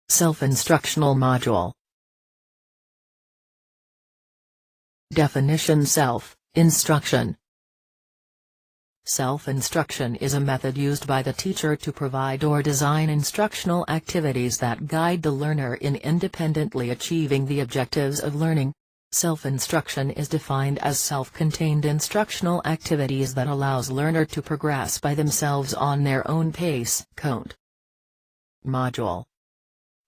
Self-instructional module. Definition: self-instruction. Self-instruction is a method used by the teacher to provide or design instructional activities that guide the learner in independently achieving the objectives of learning. Self-instruction is defined as self-contained instructional activities that allows learner to progress by themselves on their own pace. Module.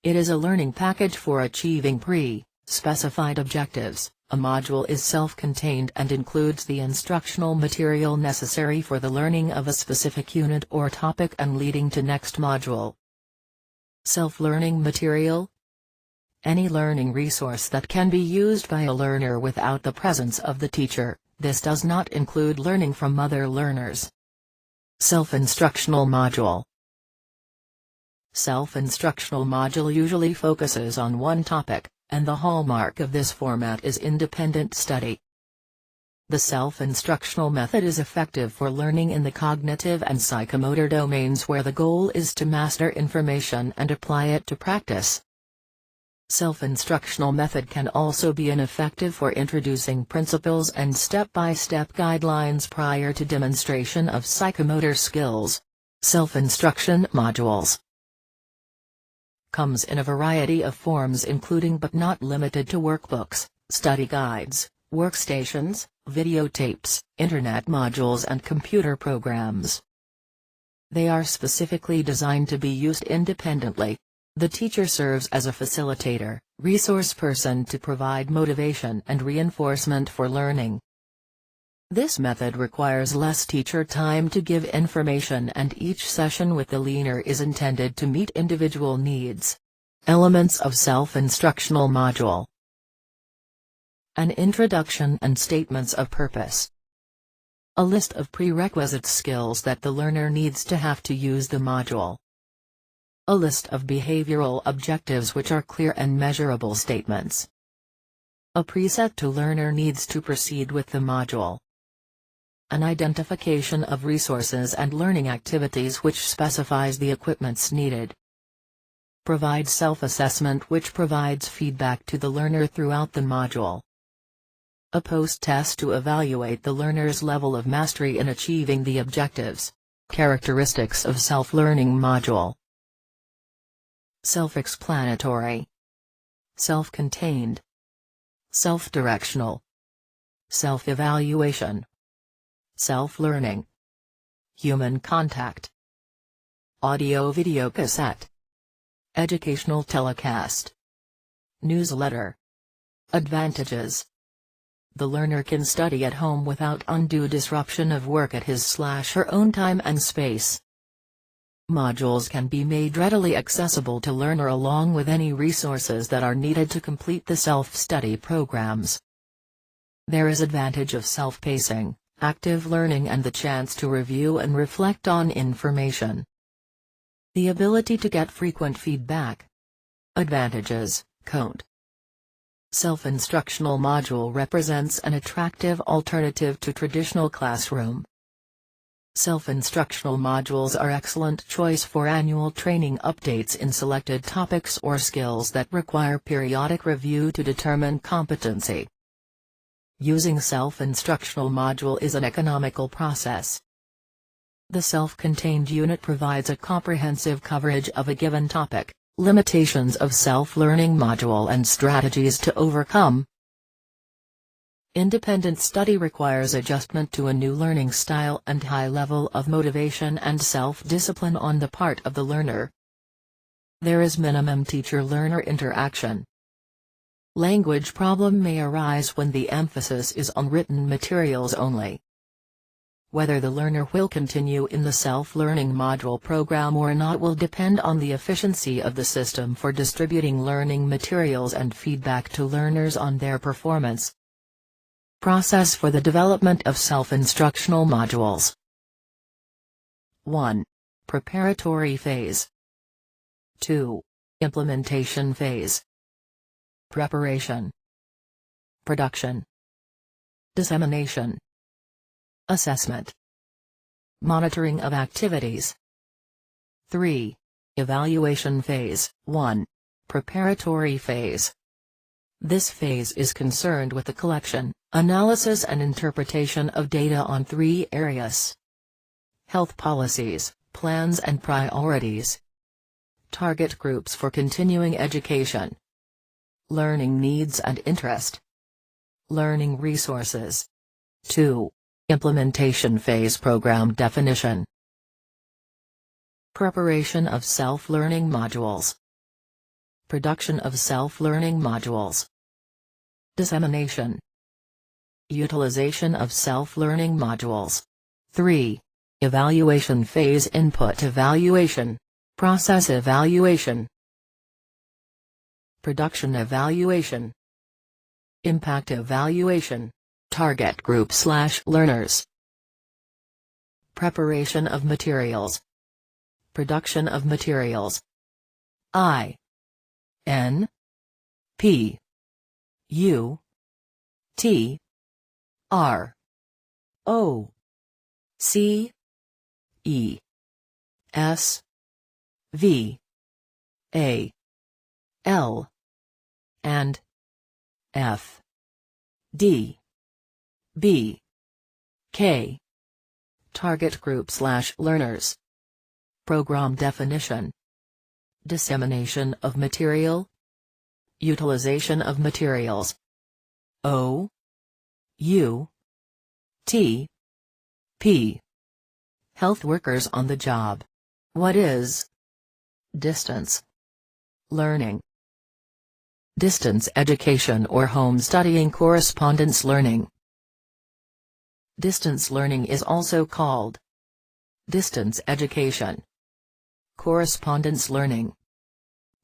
It is a learning package for achieving pre-specified objectives. A module is self-contained and includes the instructional material necessary for the learning of a specific unit or topic and leading to next module. Self-learning material. Any learning resource that can be used by a learner without the presence of the teacher. This does not include learning from other learners. Self-instructional module. Self-instructional module usually focuses on one topic, and the hallmark of this format is independent study. The self-instructional method is effective for learning in the cognitive and psychomotor domains where the goal is to master information and apply it to practice. Self-instructional method can also be ineffective for introducing principles and step-by-step guidelines prior to demonstration of psychomotor skills. Self-instruction modules comes in a variety of forms including but not limited to workbooks, study guides, workstations, videotapes, internet modules and computer programs. They are specifically designed to be used independently. The teacher serves as a facilitator, resource person to provide motivation and reinforcement for learning. This method requires less teacher time to give information and each session with the learner is intended to meet individual needs. Elements of self-instructional module. An introduction and statements of purpose. A list of prerequisite skills that the learner needs to have to use the module. A list of behavioral objectives which are clear and measurable statements. A preset to learner needs to proceed with the module. An identification of resources and learning activities which specifies the equipments needed. Provide self-assessment which provides feedback to the learner throughout the module. A post-test to evaluate the learner's level of mastery in achieving the objectives. Characteristics of self-learning module. Self-explanatory. Self-contained. Self-directional. Self-evaluation. Self-learning. Human contact. Audio-video cassette. Educational telecast. Newsletter. Advantages. The learner can study at home without undue disruption of work at his/her own time and space. Modules can be made readily accessible to learner along with any resources that are needed to complete the self-study programs. There is advantage of self-pacing, active learning and the chance to review and reflect on information. The ability to get frequent feedback. Advantages, cont. Self-instructional module represents an attractive alternative to traditional classroom. Self-instructional modules are excellent choice for annual training updates in selected topics or skills that require periodic review to determine competency. Using self-instructional module is an economical process. The self-contained unit provides a comprehensive coverage of a given topic, limitations of self-learning module and strategies to overcome. Independent study requires adjustment to a new learning style and high level of motivation and self-discipline on the part of the learner. There is minimum teacher-learner interaction. Language problem may arise when the emphasis is on written materials only. Whether the learner will continue in the self-learning module program or not will depend on the efficiency of the system for distributing learning materials and feedback to learners on their performance. Process for the development of self-instructional modules. 1. Preparatory phase. 2. Implementation phase. Preparation. Production. Dissemination. Assessment. Monitoring of activities. 3. Evaluation phase. 1. Preparatory phase. This phase is concerned with the collection, analysis and interpretation of data on three areas: health policies, plans and priorities, target groups for continuing education, learning needs and interest, learning resources. 2. Implementation phase. Program definition. Preparation of self-learning modules. Production of self-learning modules. Dissemination. Utilization of self-learning modules. 3. Evaluation phase. Input evaluation. Process evaluation. Production evaluation. Impact evaluation. Target group/learners. Preparation of materials. Production of materials. I. N. P. U. T. R. O. C. E. S. V. A. L. and F. D. B. K. Target group/learners. Program definition. Dissemination of material. Utilization of materials. O. U. T. P. Health workers on the job. What is distance learning? Distance education or home studying. Correspondence learning. Distance learning is also called distance education, correspondence learning,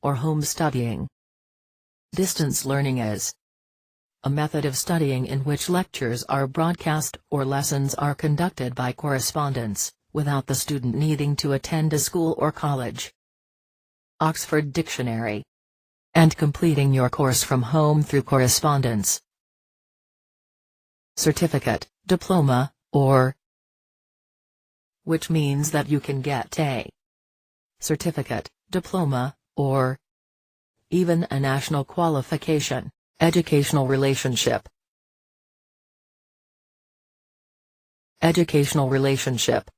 or home studying. Distance learning is a method of studying in which lectures are broadcast or lessons are conducted by correspondence, without the student needing to attend a school or college. Oxford Dictionary. And completing your course from home through correspondence. Certificate, diploma, or which means that you can get a certificate, diploma, or even a national qualification. Educational relationship. Educational relationship.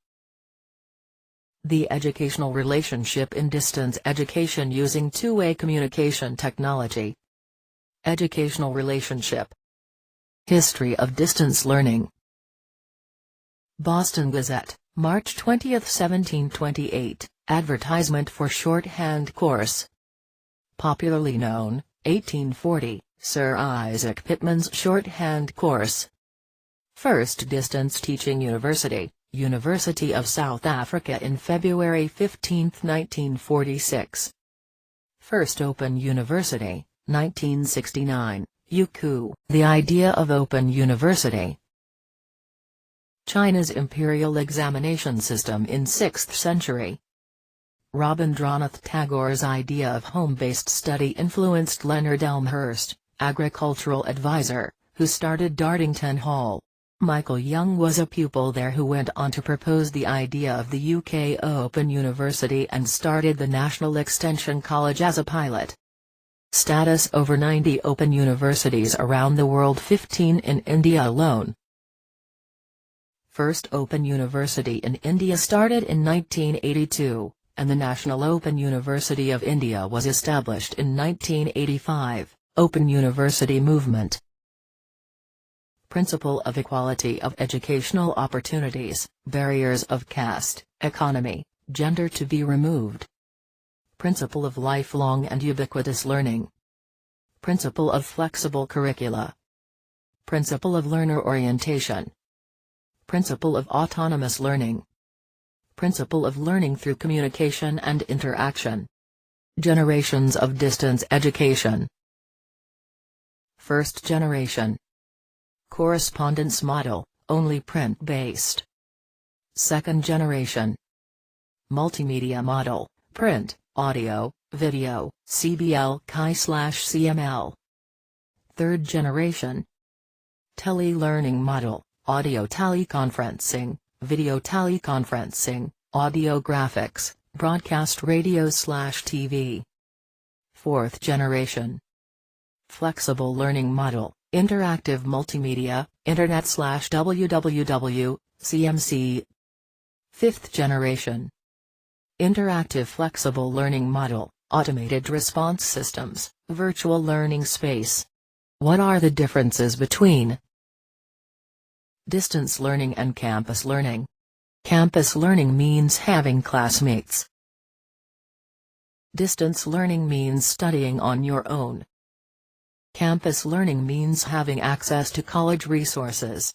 The educational relationship in distance education using two-way communication technology. Educational relationship. History of distance learning. Boston Gazette, March 20, 1728, advertisement for shorthand course. Popularly known, 1840, Sir Isaac Pitman's shorthand course. First Distance Teaching University, University of South Africa in February 15, 1946. First Open University, 1969, UQ. The idea of Open University. China's imperial examination system in 6th century. Rabindranath Tagore's idea of home-based study influenced Leonard Elmhurst, agricultural advisor, who started Dartington Hall. Michael Young was a pupil there who went on to propose the idea of the UK Open University and started the National Extension College as a pilot. Status: over 90 open universities around the world, 15 in India alone. First Open University in India started in 1982, and the National Open University of India was established in 1985. Open University movement. Principle of equality of educational opportunities, barriers of caste, economy, gender to be removed. Principle of lifelong and ubiquitous learning. Principle of flexible curricula. Principle of learner orientation. Principle of autonomous learning. Principle of learning through communication and interaction. Generations of distance education. First generation. Correspondence model, only print-based. Second generation. Multimedia model, print, audio, video, CBL, CML. Third generation. Tele-learning model, audio teleconferencing, video teleconferencing, audio graphics, broadcast radio/TV. Fourth generation. Flexible learning model, interactive multimedia, Internet/www, CMC. Fifth generation. Interactive flexible learning model, automated response systems, virtual learning space. What are the differences between distance learning and campus learning? Campus learning means having classmates. Distance learning means studying on your own. Campus learning means having access to college resources.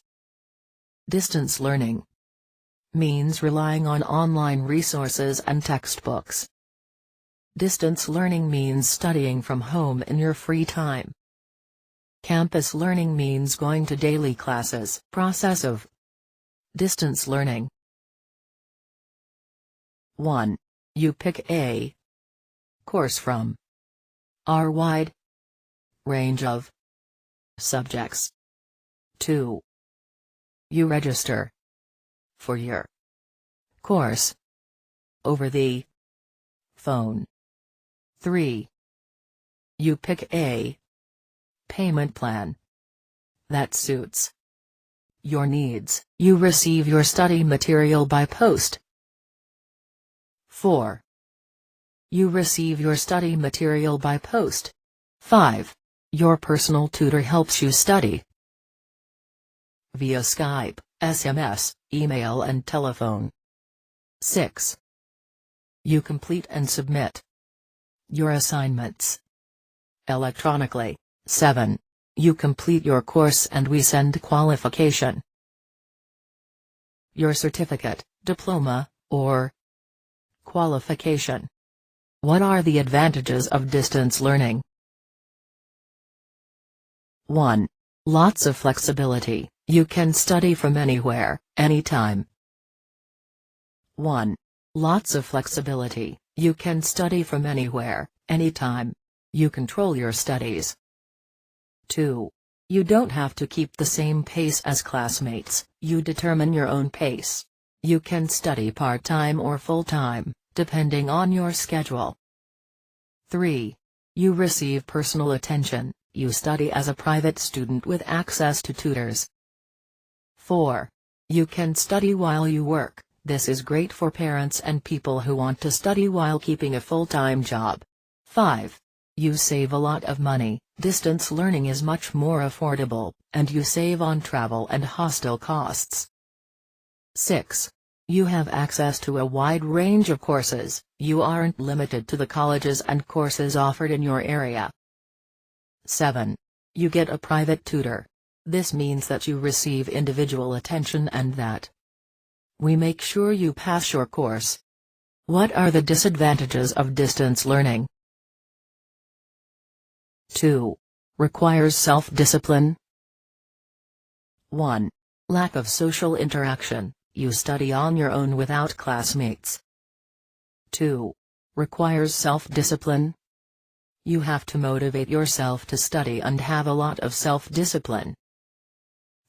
Distance learning means relying on online resources and textbooks. Distance learning means studying from home in your free time. Campus learning means going to daily classes. Process of distance learning. 1. You pick a course from R wide range of subjects. 2. You register for your course over the phone. 3. You pick a payment plan that suits your needs. You receive your study material by post. 4. You receive your study material by post. 5. Your personal tutor helps you study via Skype, SMS, email and telephone. 6. You complete and submit your assignments electronically. 7. You complete your course and we send qualification, your certificate, diploma, or qualification. What are the advantages of distance learning? 1. Lots of flexibility. You can study from anywhere, anytime. 1. Lots of flexibility. You can study from anywhere, anytime. You control your studies. 2. You don't have to keep the same pace as classmates, you determine your own pace. You can study part-time or full-time, depending on your schedule. 3. You receive personal attention, you study as a private student with access to tutors. 4. You can study while you work. This is great for parents and people who want to study while keeping a full-time job. 5. You save a lot of money. Distance learning is much more affordable, and you save on travel and hostel costs. 6. You have access to a wide range of courses. You aren't limited to the colleges and courses offered in your area. 7. You get a private tutor. This means that you receive individual attention and that we make sure you pass your course. What are the disadvantages of distance learning? 2. Requires self-discipline. 1. Lack of social interaction, you study on your own without classmates. 2. Requires self-discipline. You have to motivate yourself to study and have a lot of self-discipline.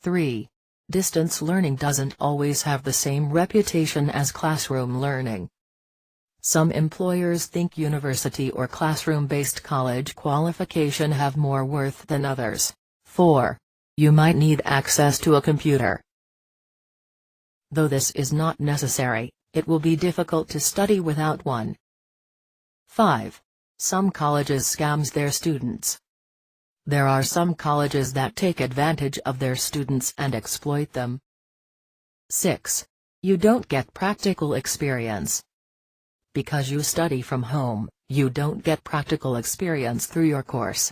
3. Distance learning doesn't always have the same reputation as classroom learning. Some employers think university or classroom-based college qualification have more worth than others. 4. You might need access to a computer. Though this is not necessary, it will be difficult to study without one. 5. Some colleges scams their students. There are some colleges that take advantage of their students and exploit them. 6. You don't get practical experience. Because you study from home, you don't get practical experience through your course.